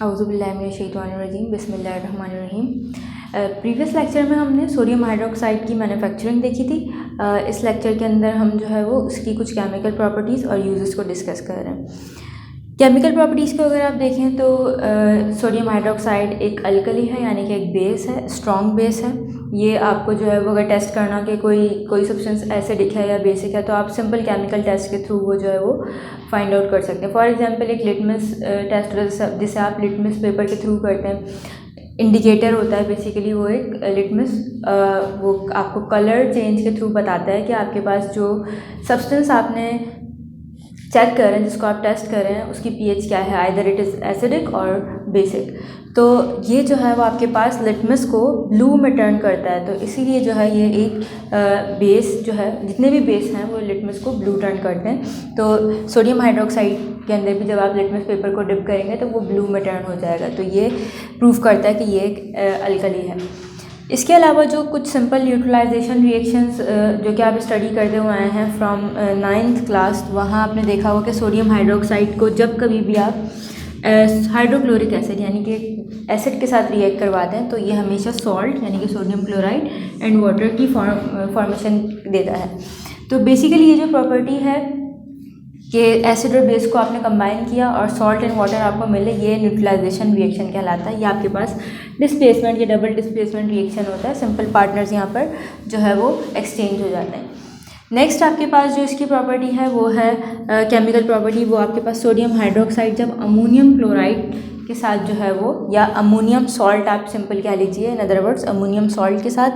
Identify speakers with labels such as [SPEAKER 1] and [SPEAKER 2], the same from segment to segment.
[SPEAKER 1] औज़ुबिल्लाहिमिनश्शैतानिर्रजीम बिस्मिल्लाहिर्रहमानिर्रहीम। Previous lecture में हमने सोडियम हाइड्रोक्साइड की मैन्युफैक्चरिंग देखी थी। इस लेक्चर के अंदर हम जो है वो उसकी कुछ केमिकल प्रॉपर्टीज़ और यूजेस को डिस्कस कर रहे हैं। केमिकल प्रॉपर्टीज़ को अगर आप देखें तो सोडियम हाइड्रोक्साइड एक अल्कली है, यानी कि एक बेस है, स्ट्रॉन्ग बेस है। ये आपको जो है वो अगर टेस्ट करना कि कोई सब्सटेंस एसिडिक है या बेसिक है तो आप सिंपल केमिकल टेस्ट के थ्रू वो जो है वो फाइंड आउट कर सकते हैं। फॉर एग्जांपल एक लिटमस टेस्ट जिसे आप लिटमस पेपर के थ्रू करते हैं, इंडिकेटर होता है बेसिकली वो एक लिटमस, वो आपको कलर चेंज के थ्रू बताता है कि आपके पास जो सब्सटेंस आपने चेक कर रहे हैं, जिसको आप टेस्ट कर रहे हैं, उसकी पीएच क्या है, आइदर इट इज़ एसिडिक और बेसिक। तो ये जो है वो आपके पास लिटमस को ब्लू में टर्न करता है, तो इसीलिए जो है ये एक बेस जो है, जितने भी बेस हैं वो लिटमस को ब्लू टर्न करते हैं। तो सोडियम हाइड्रोक्साइड के अंदर भी जब आप लिटमस पेपर को डिप करेंगे तो वो ब्लू में टर्न हो जाएगा। तो ये प्रूफ करता है कि ये एक अल्कली है। इसके अलावा जो कुछ सिंपल न्यूट्रलाइजेशन रिएक्शंस जो कि आप स्टडी करते हुए आए हैं फ्रॉम 9th क्लास, वहाँ आपने देखा होगा कि सोडियम हाइड्रोक्साइड को जब कभी भी आप हाइड्रोक्लोरिक एसिड यानी कि एसिड के साथ रिएक्ट करवाते हैं तो ये हमेशा सॉल्ट यानी कि सोडियम क्लोराइड एंड वाटर की फॉर्मेशन देता है। तो बेसिकली ये जो प्रॉपर्टी है कि एसिड और बेस को आपने कंबाइन किया और सॉल्ट एंड वाटर आपको मिले, ये न्यूट्रलाइजेशन रिएक्शन कहलाता है। ये आपके पास डिस्प्लेसमेंट या डबल डिस्प्लेसमेंट रिएक्शन होता है। सिंपल पार्टनर्स यहाँ पर जो है वो एक्सचेंज हो जाते हैं। नेक्स्ट आपके पास जो इसकी प्रॉपर्टी है वो है केमिकल प्रॉपर्टी, वो आपके पास सोडियम हाइड्रोक्साइड जब अमोनियम क्लोराइड के साथ जो है वो, या अमोनियम सॉल्ट आप सिंपल कह लीजिए, in other words ammonium salt के साथ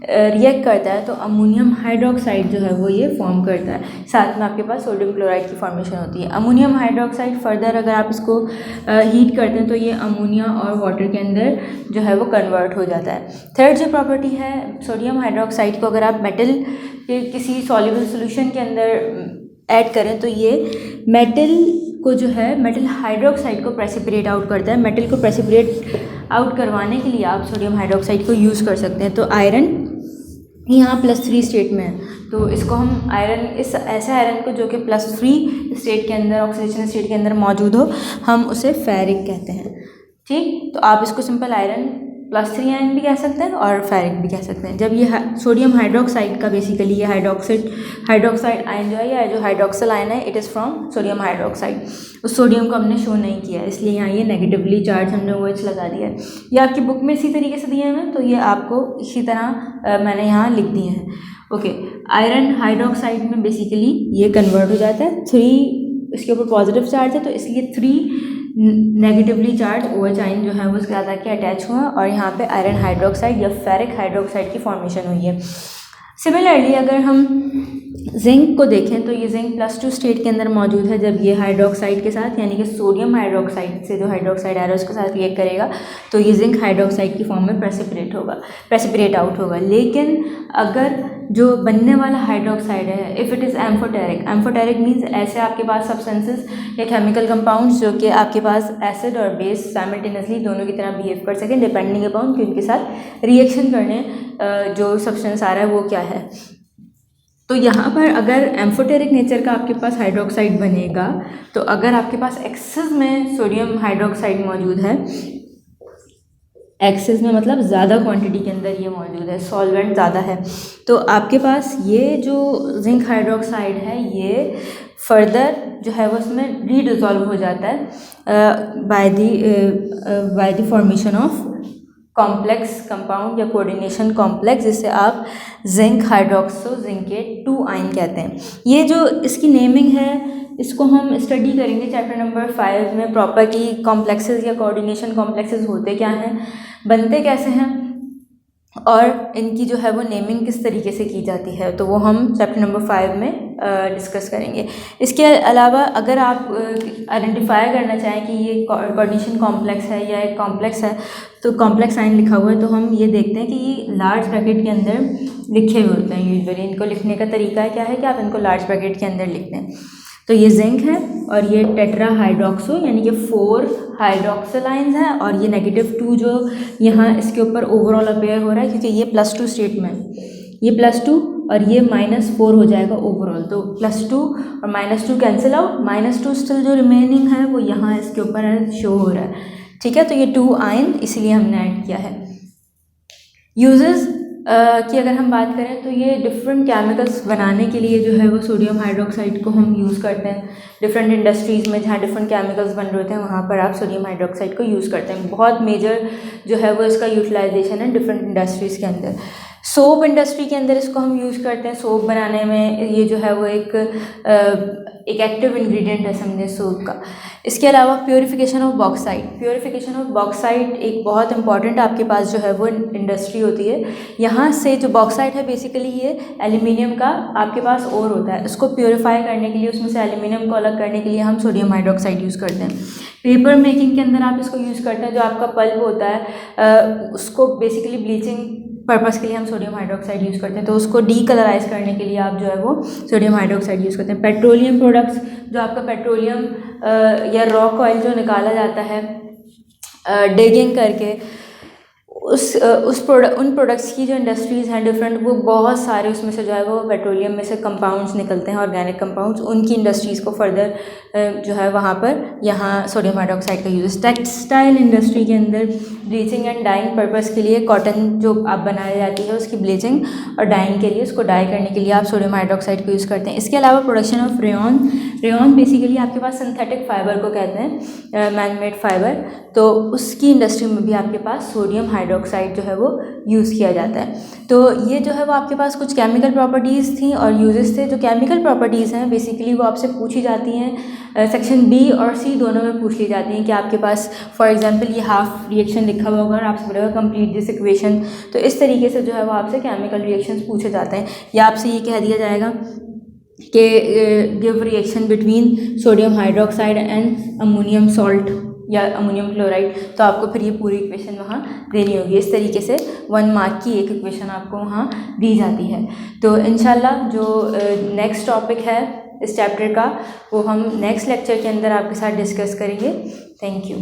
[SPEAKER 1] रिएक्ट करता है तो अमोनियम हाइड्रोक्साइड जो है वो ये फॉर्म करता है। साथ में आपके पास सोडियम क्लोराइड की फॉर्मेशन होती है। अमोनियम हाइड्रोक्साइड फर्दर अगर आप इसको हीट करते हैं तो ये अमोनिया और वाटर के अंदर जो है वो कन्वर्ट हो जाता है। थर्ड जो प्रॉपर्टी है सोडियम हाइड्रोक्साइड को अगर आप मेटल के किसी सॉल्युबल सोल्यूशन के अंदर ऐड करें तो ये मेटल को जो है मेटल हाइड्रोक्साइड को प्रेसिपिटेट आउट करता है। मेटल को प्रेसिपिटेट आउट करवाने के लिए आप सोडियम हाइड्रोक्साइड को यूज़ कर सकते हैं। तो आयरन यहाँ +3 स्टेट में है, तो इसको हम आयरन, इस ऐसे आयरन को जो कि +3 स्टेट के अंदर, ऑक्सीडेशन स्टेट के अंदर मौजूद हो, हम उसे फेरिक कहते हैं। ठीक, तो आप इसको सिंपल आयरन +3 आयन भी कह सकते हैं और फेरिक भी कह सकते हैं। जब ये सोडियम हाइड्रोक्साइड का बेसिकली ये हाइड्रोक्साइड आयन जो है, या जो हाइड्रोक्सिल आयन है, it is from sodium hydroxide. उस सोडियम को हमने शो नहीं किया, इसलिए यहाँ ये नेगेटिवली चार्ज हमने OH लगा दिया है। ये आपकी बुक में इसी तरीके से दिए हैं, तो ये आपको इसी तरह मैंने यहाँ लिख दिए हैं। ओके, आयरन हाइड्रोक्साइड में बेसिकली ये कन्वर्ट हो जाता है। 3 इसके ऊपर पॉजिटिव चार्ज है, तो इसलिए 3 नेगेटिवली चार्ज OH आयन जो है वो उसके साथ आके अटैच हुआ और यहाँ पे आयरन हाइड्रोक्साइड या फेरिक हाइड्रोक्साइड की फॉर्मेशन हुई है। सिमिलरली अगर हम जिंक को देखें तो ये जिंक +2 स्टेट के अंदर मौजूद है। जब ये हाइड्रोक्साइड के साथ यानी कि सोडियम हाइड्रोक्साइड से जो हाइड्रोक्साइड आ रहा है उसके साथ रिएक्ट करेगा तो ये जिंक हाइड्रोक्साइड की फॉर्म में प्रेसिपिटेट आउट होगा। लेकिन अगर जो बनने वाला हाइड्रोक्साइड है, if it is amphoteric means ऐसे आपके पास सब्सटेंसेस या केमिकल कंपाउंड्स जो कि आपके पास एसिड और बेस साइमल्टेनियसली दोनों की तरह बिहेव कर सकें, डिपेंडिंग अपॉन कि उनके साथ रिएक्शन करने जो सब्सटेंस आ रहा है वो क्या है। तो यहाँ पर अगर एम्फोटेरिक नेचर का आपके पास हाइड्रोक्साइड बनेगा, तो अगर आपके पास एक्सेस में सोडियम हाइड्रोक्साइड मौजूद है, एक्सेस में मतलब ज़्यादा क्वांटिटी के अंदर ये मौजूद है, सॉल्वेंट ज़्यादा है, तो आपके पास ये जो जिंक हाइड्रोक्साइड है ये फर्दर जो है वो उसमें रीडिज़ोल्व हो जाता है by the formation of complex compound या कोऑर्डिनेशन कॉम्प्लेक्स, जिसे आप जिंक हाइड्रोक्सो जिंकेट 2 आयन कहते हैं। ये जो इसकी नेमिंग है इसको हम स्टडी करेंगे चैप्टर नंबर 5 में प्रॉपर की कॉम्प्लेक्सेस या कोऑर्डिनेशन कॉम्प्लेक्सेस होते क्या हैं, बनते कैसे हैं और इनकी जो है वो नेमिंग किस तरीके से की जाती है, तो वो हम चैप्टर नंबर 5 में डिस्कस करेंगे। इसके अलावा अगर आप आइडेंटिफाई करना चाहें कि ये कोऑर्डिनेशन कॉम्प्लेक्स है या एक कॉम्प्लेक्स है, तो कॉम्प्लेक्स साइन लिखा हुआ है तो हम ये देखते हैं कि ये लार्ज ब्रैकेट के अंदर लिखे हुए होते हैं। यूजुअली इनको लिखने का तरीका क्या है कि आप इनको लार्ज ब्रैकेट के अंदर लिखते हैं। तो ये जिंक है और ये टेट्रा हाइड्रोक्सो यानी कि 4 हाइड्रोक्सिल आयन्स हैं और ये -2 जो यहाँ इसके ऊपर ओवरऑल अपेयर हो रहा है क्योंकि ये +2 स्टेट में है, ये +2 और ये -4 हो जाएगा ओवरऑल। तो +2 और -2 कैंसिल आउट, -2 स्टिल जो रिमेनिंग है वो यहाँ इसके ऊपर शो हो रहा है। ठीक है, तो ये 2 आयन इसलिए हमने ऐड किया है। यूजेस की अगर हम बात करें तो ये डिफरेंट केमिकल्स बनाने के लिए जो है वो सोडियम हाइड्रोक्साइड को हम यूज़ करते हैं। डिफरेंट इंडस्ट्रीज़ में जहाँ डिफरेंट केमिकल्स बन रहे होते हैं वहाँ पर आप सोडियम हाइड्रोक्साइड को यूज़ करते हैं। बहुत मेजर जो है वो इसका यूटिलाइजेशन है डिफरेंट इंडस्ट्रीज़ के अंदर। सोप इंडस्ट्री के अंदर इसको हम यूज़ करते हैं सोप बनाने में। ये जो है वो एक एक्टिव इंग्रेडिएंट है समझे सोप का। इसके अलावा purification of bauxite. Purification of bauxite एक बहुत इंपॉर्टेंट आपके पास जो है वो इंडस्ट्री होती है। यहाँ से जो बॉक्साइट है बेसिकली ये एल्यूमिनियम का आपके पास ओर होता है। उसको प्योरीफाई करने के लिए, उसमें से एल्यूमिनियम को अलग करने के लिए हम सोडियम हाइड्रोक्साइड यूज़ करते हैं। पेपर मेकिंग के अंदर आप इसको यूज़ करते हैं। जो आपका पल्प होता है उसको बेसिकली ब्लीचिंग पर्पज़ के लिए हम सोडियम हाइड्रोक्साइड यूज़ करते हैं। तो उसको डीकलराइज करने के लिए आप जो है वो सोडियम हाइड्रोक्साइड यूज़ करते हैं। पेट्रोलियम प्रोडक्ट्स, जो आपका पेट्रोलियम या रॉक ऑयल जो निकाला जाता है डिगिंग करके, उन प्रोडक्ट्स की जो इंडस्ट्रीज़ हैं डिफरेंट, वो बहुत सारे उसमें से जो है वो पेट्रोलियम में से कंपाउंड्स निकलते हैं, ऑर्गेनिक कंपाउंड्स। उनकी इंडस्ट्रीज़ को फर्दर जो है वहाँ पर यहाँ सोडियम हाइड्रोक्साइड का यूज़। टेक्सटाइल इंडस्ट्री के अंदर ब्लीचिंग एंड डाइंग पर्पज़ के लिए कॉटन जो आप बनाई जाती है उसकी ब्लीचिंग और डाइंग के लिए, उसको डाई करने के लिए आप सोडियम हाइड्रोक्साइड को यूज़ करते हैं। इसके अलावा production of rayon. Rayon basically आपके पास सिंथेटिक फाइबर को कहते हैं, मैन मेड फाइबर। तो उसकी इंडस्ट्री में भी आपके पास सोडियम हाइड्रोक्साइड जो है वो यूज़ किया जाता है। तो ये जो है वो आपके पास कुछ केमिकल प्रॉपर्टीज़ थी और यूजेस थे। जो केमिकल प्रॉपर्टीज़ हैं बेसिकली वो आपसे पूछी जाती हैं, सेक्शन बी और सी दोनों में पूछ ली जाती हैं कि आपके पास फॉर एग्जांपल ये हाफ रिएक्शन लिखा हुआ होगा और आपसे बोलेगा कंप्लीट दिस इक्वेशन। तो इस तरीके से जो है वो आपसे केमिकल रिएक्शंस पूछे जाते हैं, या आपसे ये कह दिया जाएगा कि give reaction between sodium hydroxide and ammonium salt या अमोनियम क्लोराइड। तो आपको फिर ये पूरी इक्वेशन वहाँ देनी होगी। इस तरीके से 1 मार्क की एक इक्वेशन आपको वहाँ दी जाती है। तो इंशाल्लाह जो नेक्स्ट टॉपिक है इस चैप्टर का वो हम नेक्स्ट लेक्चर के अंदर आपके साथ डिस्कस करेंगे। Thank you.